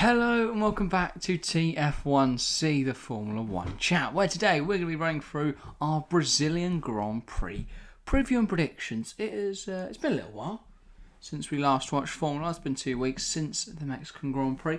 Hello and welcome back to TF1C, the Formula 1 chat, where today we're going to be running through our Brazilian Grand Prix preview and predictions. It's been a little while since we last watched Formula. It's been 2 weeks since the Mexican Grand Prix.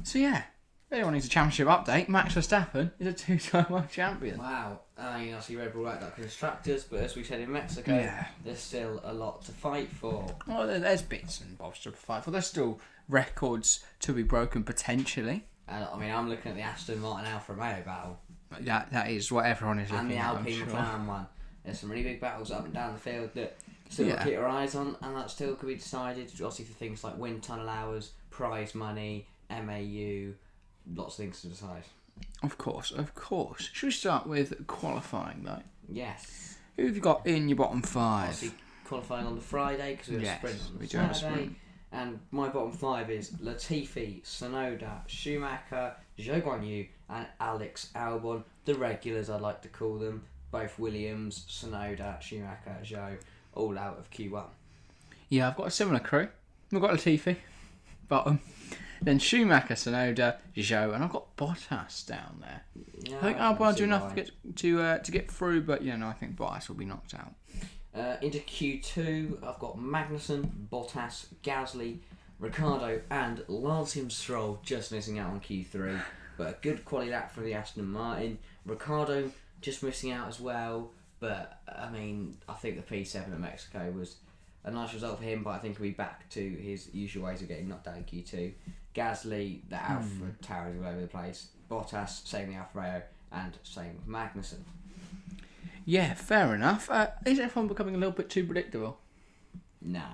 So yeah, if anyone needs a championship update, Max Verstappen is a two-time world champion. Wow, obviously Red Bull racked up constructors, but as we said in Mexico, there's still a lot to fight for. Well, there's bits and bobs to fight for. There's still records to be broken potentially. I'm looking at the Aston Martin Alfa Romeo battle. That is what everyone is looking at. And the Alpine McLaren one. There's some really big battles up and down the field that still got to keep our eyes on, and that still could be decided, obviously, for things like wind tunnel hours, prize money, MAU, lots of things to decide. Of course. Should we start with qualifying, though? Yes. Who have you got in your bottom five? Obviously, qualifying on the Friday, because we have a sprint on the Saturday. And my bottom five is Latifi, Tsunoda, Schumacher, Zhou Guanyu, and Alex Albon. The regulars, I'd like to call them. Both Williams, Tsunoda, Schumacher, Zhou, all out of Q1. Yeah, I've got a similar crew. I've got Latifi, bottom. Then Schumacher, Tsunoda, Zhou, and I've got Bottas down there. Yeah, I think Albon will do enough to get through, but I think Bottas will be knocked out. Into Q2, I've got Magnussen, Bottas, Gasly, Ricciardo, and Lance Stroll just missing out on Q3. But a good quality lap for the Aston Martin. Ricciardo just missing out as well. But, I think the P7 at Mexico was a nice result for him, but I think he'll be back to his usual ways of getting knocked out in Q2. Gasly, the Alfa towers all over the place. Bottas, same the Alfa Romeo, and same with Magnussen. Yeah, fair enough. Is F1 becoming a little bit too predictable? No.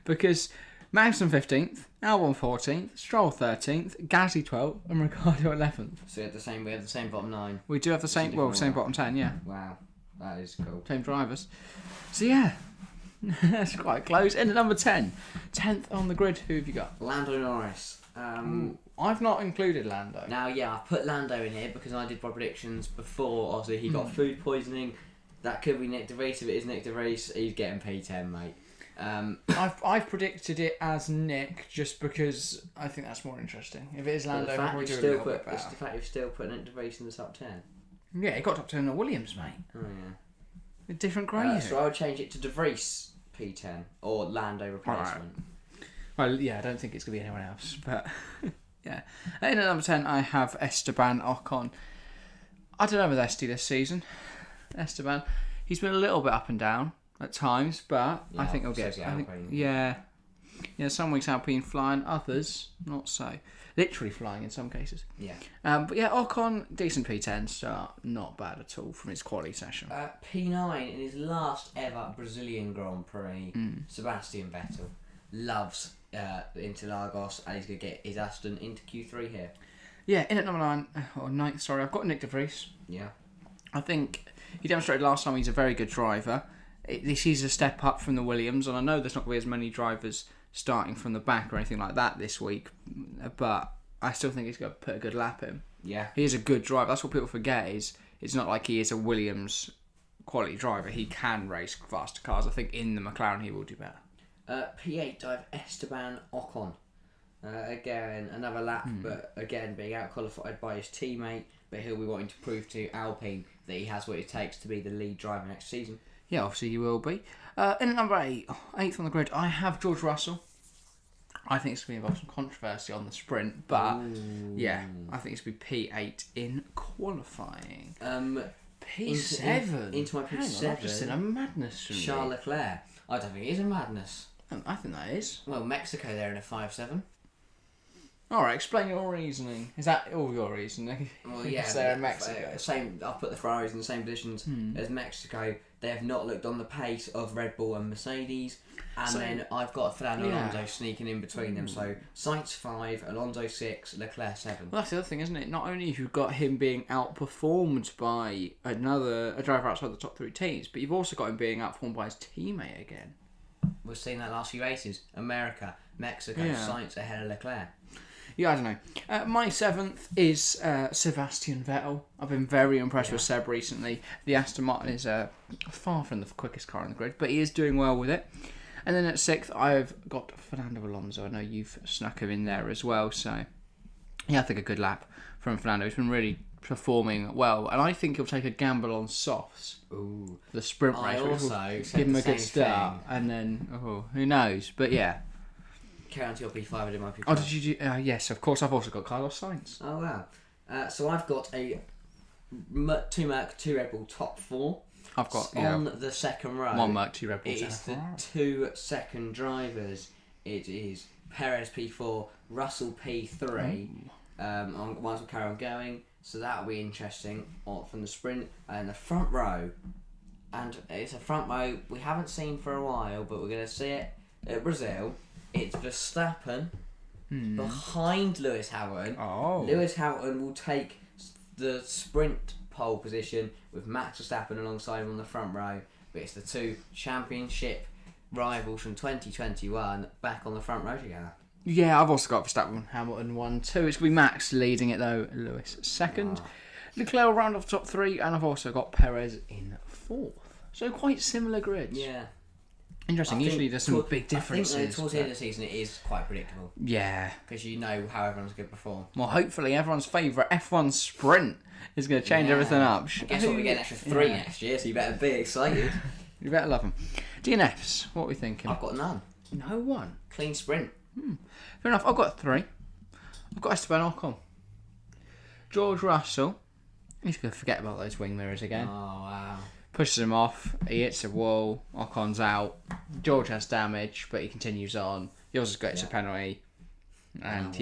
Because Magnussen 15th, Albon 14th, Stroll 13th, Gasly 12th, and Ricciardo 11th. So we have the same bottom 9. We do have the same bottom 10, yeah. Wow, that is cool. Same drivers. So yeah, that's quite close. And at number 10, 10th on the grid, who have you got? Lando Norris. I've not included Lando. Now, I put Lando in here because I did my predictions before. Obviously, he got food poisoning. That could be Nick de Vries. If it is Nick de Vries, he's getting P10, mate. I've predicted it as Nick just because I think that's more interesting. If it is Lando, the fact you've still put Nick de Vries in the top 10. Yeah, he got top 10 at Williams, mate. Oh, yeah. A different grade. So I would change it to de Vries P10 or Lando replacement. Right. Well, yeah, I don't think it's going to be anyone else, but yeah. And at number 10, I have Esteban Ocon. I don't know with Esty this season. Esteban, he's been a little bit up and down at times, but I think he'll get. Some weeks Alpine flying, others not so. Literally flying in some cases. Yeah. But yeah, Ocon, decent P10 start, not bad at all from his quality session. P9 in his last ever Brazilian Grand Prix, Sebastian Vettel loves Interlagos, and he's going to get his Aston into Q3 here. Yeah, in at number 9, I've got Nick de Vries. Yeah. I think he demonstrated last time he's a very good driver. This is a step up from the Williams, and I know there's not going to be as many drivers starting from the back or anything like that this week, but I still think he's going to put a good lap in. Yeah. He is a good driver. That's what people forget, is it's not like he is a Williams quality driver. He can race faster cars. I think in the McLaren he will do better. P8, I have Esteban Ocon. Again, another lap, but again, being out-qualified by his teammate, but he'll be wanting to prove to Alpine that he has what it takes to be the lead driver next season. Yeah, obviously he will be. In at number 8, 8th on the grid, I have George Russell. I think it's going to be involved some controversy on the sprint, but yeah, I think it's going to be P8 in qualifying. P7? Into my P7. I've just seen a madness from Charles Leclerc. I don't think it is a madness. I think that is. Well, Mexico, they're in a 5-7. Alright, explain your reasoning. Is that all your reasoning? Well, yeah. They're in Mexico. I've put the Ferraris in the same positions as Mexico. They have not looked on the pace of Red Bull and Mercedes. And then I've got Fernando Alonso sneaking in between them. So Sainz 5, Alonso 6, Leclerc 7. Well, that's the other thing, isn't it? Not only have you got him being outperformed by a driver outside the top 3 teams, but you've also got him being outperformed by his teammate again. We've seen that last few races. America, Mexico, Sainz ahead of Leclerc. Yeah, I don't know. My 7th is Sebastian Vettel. I've been very impressed with Seb recently. The Aston Martin is far from the quickest car on the grid, but he is doing well with it. And then at 6th, I've got Fernando Alonso. I know you've snuck him in there as well, so Yeah, I think a good lap from Fernando. He's been really performing well, and I think he'll take a gamble on softs. Ooh. The sprint I race, which also will said give him the a good same start, and then who knows? But yeah. Carry on to your P5, I did my P5. Oh, did you do? Yes, of course. I've also got Carlos Sainz. Oh wow. So I've got a 2 Merc, 2 Red Bull top 4. I've got on the second row. 1 Merc, 2 Red Bulls. It's the 2 second drivers. It is Perez P4, Russell P3. Once we carry on going, so that'll be interesting from the sprint. And the front row, and it's a front row we haven't seen for a while, but we're going to see it at Brazil. It's Verstappen behind Lewis Hamilton. Oh. Lewis Hamilton will take the sprint pole position with Max Verstappen alongside him on the front row. But it's the 2 championship rivals from 2021 back on the front row together. Yeah, I've also got Verstappen, Hamilton 1, 2. It's going to be Max leading it though, Lewis second. Leclerc will round off top 3, and I've also got Perez in 4th. So quite similar grids. Yeah. Interesting. Usually there's some big differences. I think towards the end of the season it is quite predictable. Yeah. Because you know how everyone's going to perform. Well, hopefully everyone's favourite F1 sprint is going to change everything up. And guess what? We get an extra 3 next year, so you better be excited. You better love them. DNFs, what are we thinking? I've got none. No one. Clean sprint. Fair enough. I've got 3. I've got Esteban Ocon. George Russell. He's going to forget about those wing mirrors again. Oh, wow. Pushes him off. He hits a wall. Ocon's out. George has damage, but he continues on. He also gets a penalty. And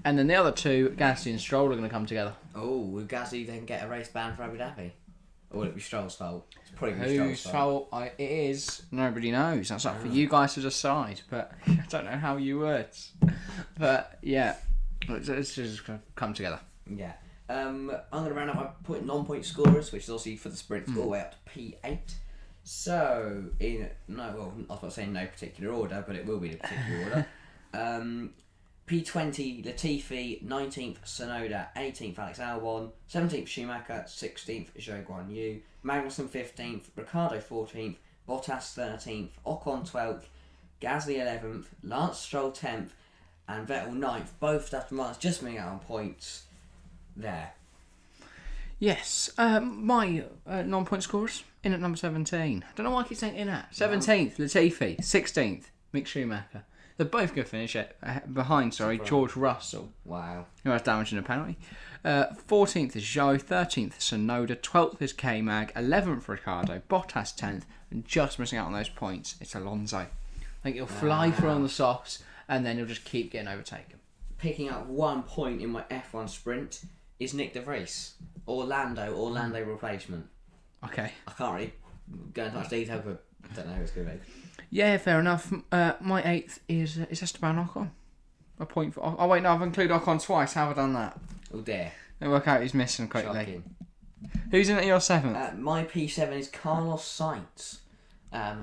And then the other 2, Gasly and Stroll, are going to come together. Oh, will Gasly then get a race ban for Abu Dhabi? Or will it be Stroll's fault? It's probably going to be Stroll's Whose fault. fault it is, nobody knows. That's up for you guys to decide. But I don't know how you would. But yeah, it's just going to come together. Yeah. I'm going to round up my non-point scorers, which is obviously for the sprint all the way up to P8. So, I was about to say in no particular order, but it will be in a particular order. P20 Latifi, 19th Sonoda, 18th Alex Albon, 17th Schumacher, 16th Zhou Guan Yu, Magnussen 15th, Ricciardo 14th, Bottas 13th, Ocon 12th, Gasly 11th, Lance Stroll 10th, and Vettel 9th. Both Aston Martin's just moving out on points there. Yes, my non-point scorers in at number 17. I don't know why I keep saying in at. 17th Latifi, 16th Mick Schumacher. They're both going to finish behind George Russell. Wow. Who has damage and a penalty. 14th is Zhou, 13th is Sonoda, 12th is K-Mag, 11th Ricciardo, Bottas 10th, and just missing out on those points, it's Alonso. I think he'll fly through on the softs, and then he'll just keep getting overtaken. Picking up 1 point in my F1 sprint is Nick De Vries. Orlando replacement. Okay. I can't really go into much detail, but I don't know who it's going to be. Yeah, fair enough. My 8th is Esteban Ocon. A point for... Oh, wait, no, I've included Ocon twice. How have I done that? Oh, dear. They work out he's missing quickly. Shocking. Who's in at your 7th? My P7 is Carlos Sainz.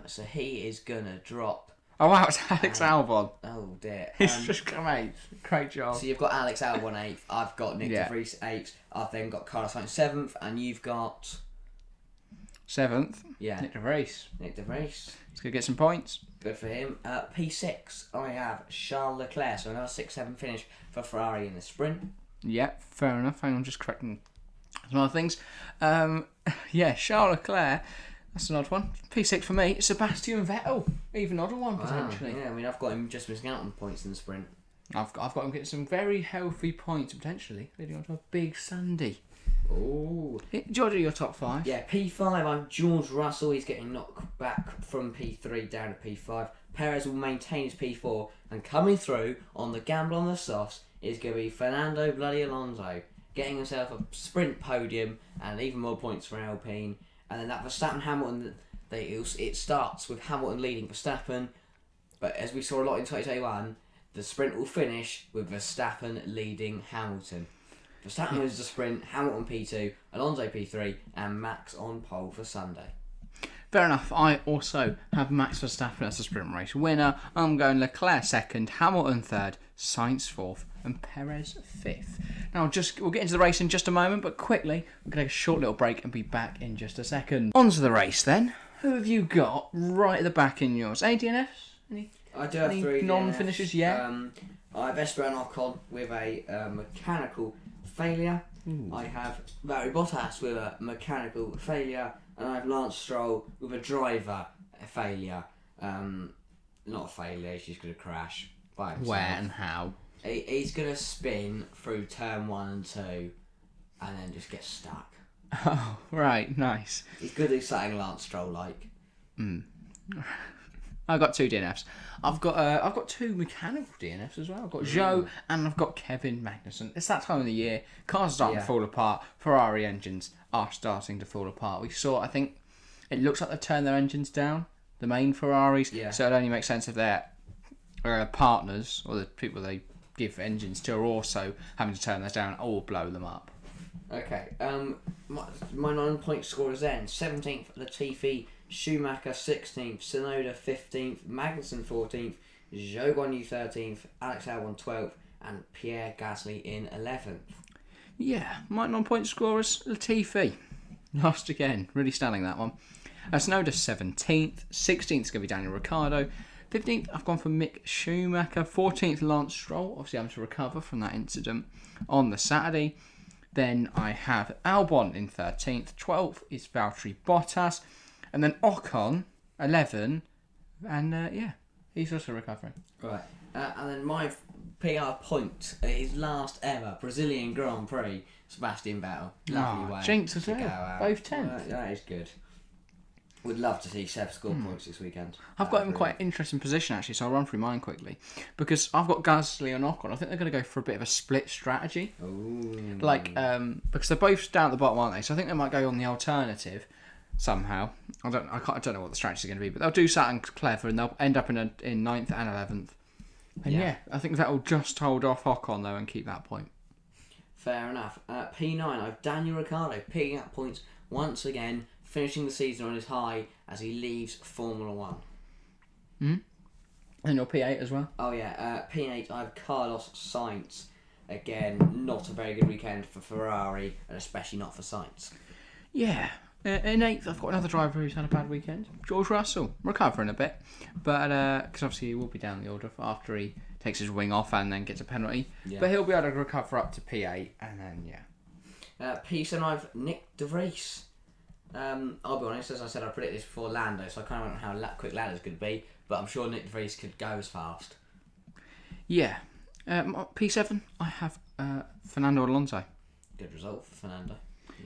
So he is going to drop... Oh, wow, it's Alex Albon. Oh, dear. He's just come 8th. Great job. So you've got Alex Albon 8th. I've got Nick De Vries 8th. I've then got Carlos Sainz 7th. And you've got... 7th. Yeah. Nick De Vries. Nick De Vries. He's going to get some points. Good for him. P6, I have Charles Leclerc. So another 6-7 finish for Ferrari in the sprint. Yeah, fair enough. Hang on, just correcting some other things. Charles Leclerc. That's an odd one. P6 for me. Sebastian Vettel. Even odder one, potentially. Yeah, I mean, I've got him just missing out on points in the sprint. I've got him getting some very healthy points, potentially, leading on to a big Sunday. Oh. Do you want to do your top 5? Yeah, P5, I'm George Russell. He's getting knocked back from P3 down to P5. Perez will maintain his P4. And coming through on the gamble on the softs is going to be Fernando bloody Alonso, getting himself a sprint podium and even more points for Alpine. And then that Verstappen Hamilton, it starts with Hamilton leading Verstappen. But as we saw a lot in 2021, the sprint will finish with Verstappen leading Hamilton. Verstappen wins the sprint, Hamilton P2, Alonso P3, and Max on pole for Sunday. Fair enough. I also have Max Verstappen as the sprint race winner. I'm going Leclerc 2nd, Hamilton 3rd, Sainz 4th, and Perez 5th. Now, we'll get into the race in just a moment, but quickly, we're going to take a short little break and be back in just a second. On to the race then. Who have you got right at the back in yours? Any DNFs? I do have 3 non-finishes, yeah? I have Esteban Ocon with a mechanical failure. I have Valtteri Bottas with a mechanical failure, and I have Lance Stroll with a driver failure. Not a failure, he's just going to crash by himself. Where and how? He's going to spin through turn 1 and 2 and then just get stuck. Oh, right, nice. He's good at something Lance Stroll like. I've got 2 DNFs. I've got 2 mechanical DNFs as well. I've got Zhou and I've got Kevin Magnussen. It's that time of the year. Cars are starting to fall apart. Ferrari engines are starting to fall apart. We saw, I think, it looks like they've turned their engines down, the main Ferraris. Yeah. So it only makes sense if their partners or the people they give engines to are also having to turn those down or blow them up. Okay. My 9-point scorers then: 17th Latifi, Schumacher 16th, Tsunoda 15th, Magnussen 14th, Zhou Guanyu 13th, Alex Albon 12th, and Pierre Gasly in 11th. Yeah, my 9-point scorers, Latifi. Lost again. Really stunning, that one. Tsunoda 17th. 16th is going to be Daniel Ricciardo. 15th, I've gone for Mick Schumacher. 14th, Lance Stroll. Obviously, having to recover from that incident on the Saturday. Then I have Albon in 13th. 12th is Valtteri Bottas. And then Ocon, 11. And he's also recovering. Right. And then my PR point, his last ever Brazilian Grand Prix, Sebastian Vettel. Lovely way. Jinx as to well. go out. Both 10th. That is good. Would love to see Seb score points this weekend. I've got him in quite an interesting position, actually, so I'll run through mine quickly. Because I've got Gasly and Ocon. I think they're going to go for a bit of a split strategy. Ooh. Because they're both down at the bottom, aren't they? So I think they might go on the alternative somehow. I don't know what the strategy is going to be, but they'll do something clever and they'll end up in 9th and 11th. And I think that'll just hold off Ocon, though, and keep that point. Fair enough. P9, I have Daniel Ricciardo picking up points once again, finishing the season on his high as he leaves Formula 1. And your P8 as well? Oh yeah, P8 I have Carlos Sainz. Again, not a very good weekend for Ferrari, and especially not for Sainz. Yeah. In 8th, I've got another driver who's had a bad weekend. George Russell, recovering a bit. But, because obviously he will be down the order after he takes his wing off and then gets a penalty. Yeah. But he'll be able to recover up to P8, and then, P7 I have Nick De Vries. I'll be honest, as I said, I predicted this before Lando, so I kind of don't know how quick Lando's going to be, but I'm sure Nick De Vries could go as fast. Yeah. P7, I have Fernando Alonso. Good result for Fernando.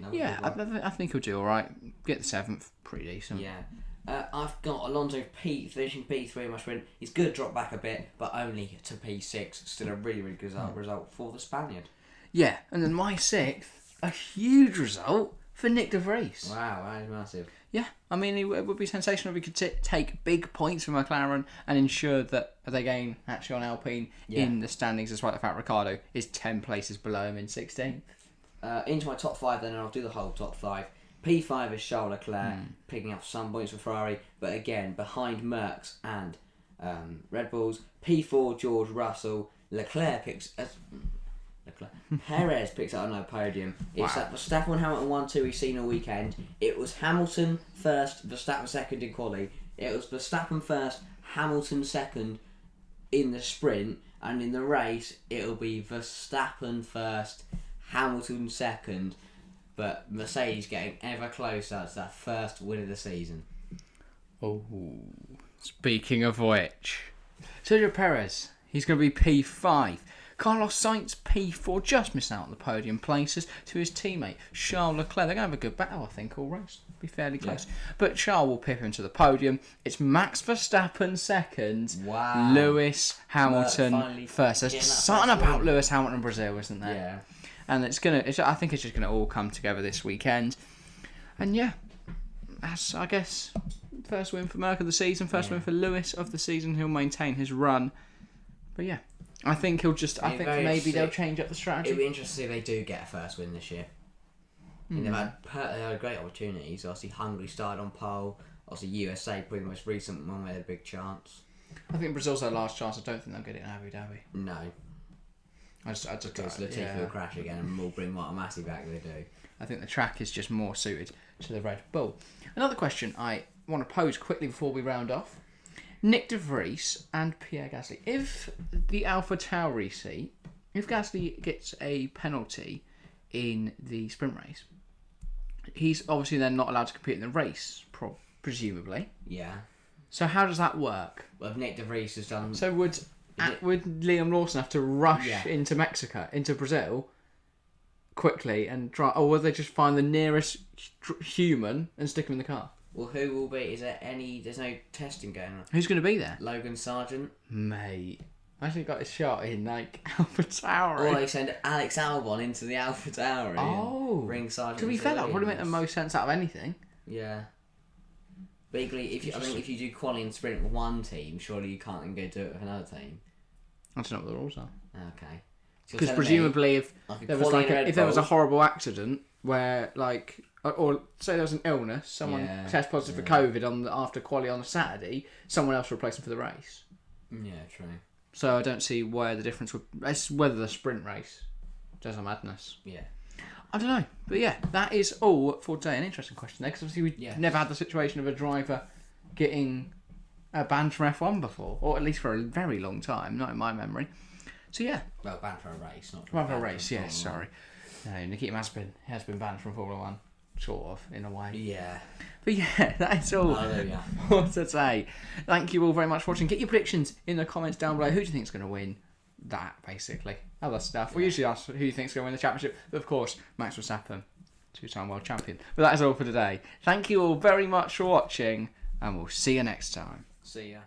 I think he'll do all right. Get the 7th, pretty decent. Yeah. I've got Alonso finishing P3 in my sprint. He's good, drop back a bit, but only to P6. Still a really, really good result for the Spaniard. Yeah, and then my 6th, a huge result for Nick De Vries. Wow, that is massive. Yeah, I mean, it would be sensational if we could take big points from McLaren and ensure that they gain actually on Alpine in the standings, despite the fact Ricciardo is 10 places below him in 16th. Into my top 5 then, and I'll do the whole top 5. P5 is Charles Leclerc, picking up some points for Ferrari, but again, behind Mercs and Red Bulls. P4, George Russell. Perez picks up another podium. It's at Verstappen, Hamilton 1-2 we've seen all weekend. It was Hamilton first, Verstappen second in quali. It was Verstappen first, Hamilton second in the sprint, and in the race it'll be Verstappen first, Hamilton second, but Mercedes getting ever closer to that first win of the season. Oh, speaking of which, Sergio Perez, he's going to be P5. Carlos Sainz, P4, just missing out on the podium places to his teammate Charles Leclerc. They're going to have a good battle, I think, all race. Be fairly close. Yeah. But Charles will pip him to the podium. It's Max Verstappen second. Wow. Lewis Hamilton first. There's something about Lewis Hamilton in Brazil, isn't there? Yeah. And I think it's just going to all come together this weekend. And yeah, that's, I guess, first win for Merc of the season, first win for Lewis of the season. He'll maintain his run. But yeah, I think maybe they'll change up the strategy. It'll be interesting to see if they do get a first win this year. They've had great opportunities. Obviously, Hungary started on pole. Obviously, USA, probably the most recent one, where they had a big chance. I think Brazil's their last chance. I don't think they'll get it in Abu Dhabi. No. I just because Latifi will crash again and we'll bring what a massive back they do. I think the track is just more suited to the Red Bull. Another question I want to pose quickly before we round off. Nick de Vries and Pierre Gasly. If the AlphaTauri seat, if Gasly gets a penalty in the sprint race, he's obviously then not allowed to compete in the race, presumably. Yeah. So how does that work? Well, if Nick de Vries has done... So would Liam Lawson have to rush into Brazil, quickly and try... Or would they just find the nearest human and stick him in the car? Well, who will be? Is there any... There's no testing going on. Who's going to be there? Logan Sargent. Mate. Actually got his shot in, AlphaTauri. Or they send Alex Albon into the AlphaTauri. Oh. Bring Sargent. To be fair, that would probably make the most sense out of anything. Yeah. But equally, if you do quali and sprint with one team, surely you can't then go do it with another team. I don't know what the rules are. Okay. Because presumably, if there was a horrible accident where, or say there was an illness, someone tests positive for COVID after quali on a Saturday, someone else will replace them for the race. Yeah, true. So I don't see where the difference would. It's whether the sprint race does a madness. Yeah. I don't know, but yeah, that is all for today. An interesting question there, because obviously we never had the situation of a driver getting banned from F1 before, or at least for a very long time, not in my memory. So yeah. Well, banned for a race, not banned for a race. Yes, sorry. No, Nikita has been banned from Formula 1, sort of, in a way. Yeah. But yeah, that is all for today. Thank you all very much for watching. Get your predictions in the comments down below. Who do you think is going to win? That, basically. Other stuff. We usually ask who you think is going to win the championship. But of course, Max Verstappen, 2-time world champion. But that is all for today. Thank you all very much for watching. And we'll see you next time. See ya.